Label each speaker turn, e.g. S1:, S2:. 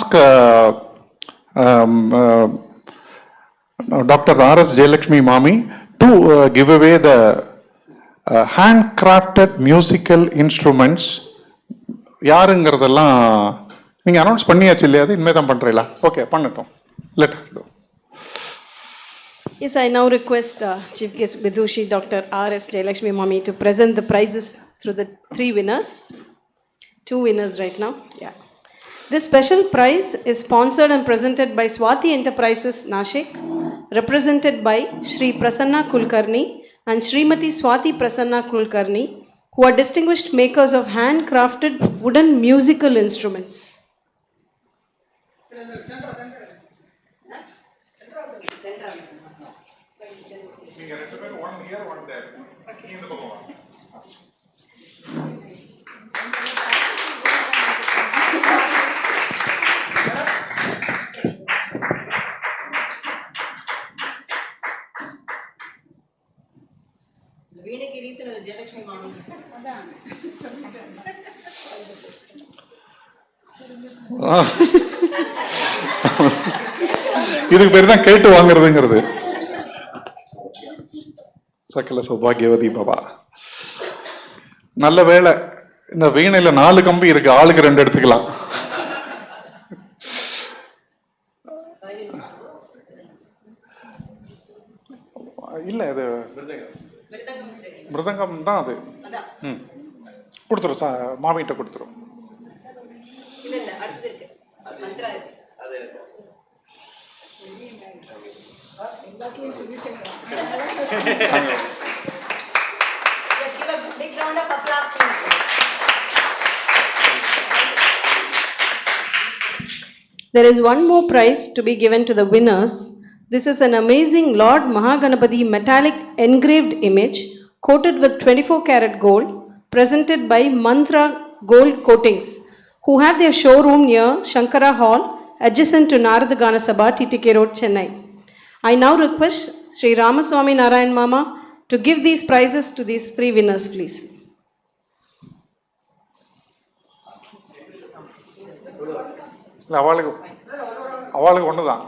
S1: ask Dr. R.S. Jayalakshmi Mami to give away the handcrafted musical instruments. யாருங்கிறதெல்லாம் நீங்கள் announce பண்ணியாச்சு இல்லையா? அது இனிமேல் தான் பண்ணுறீங்களா? ஓகே, பண்ணட்டும். Let do.
S2: Yes, I now request Chief Guest Vidushi Dr. R.S. Jayalakshmi Mami to present the prizes through the 3 winners. 2 winners right now. Yeah. This special prize is sponsored and presented by Swati Enterprises, Nashik, represented by Shri Prasanna Kulkarni and Srimati Swati Prasanna Kulkarni, who are distinguished makers of handcrafted wooden musical instruments.
S1: இதுக்கு பேர் தான் கேட்டு வாங்குறதுங்கிறது. சகல சௌபாகியவதி பாபா. நல்ல வேலை, இந்த வீணையில 4 கம்பி இருக்கு, ஆளுக்கு 2 எடுத்துக்கலாம். இல்ல அது மிருதங்கம் தான் அது. கொடுத்துரும், மாமிகிட்ட கொடுத்துரும்.
S2: There is one more prize to be given to the winners. This is an amazing Lord Mahaganapati metallic engraved image coated with 24 karat gold, presented by Mantra Gold Coatings, who have their showroom near Shankara Hall, adjacent to Narada Gana Sabha, TTK Road, Chennai. I now request Sri Ramaswamy Narayan Mama to give these prizes to these 3 winners, please.
S1: அவளுக்கு ஒண்ணுதான்.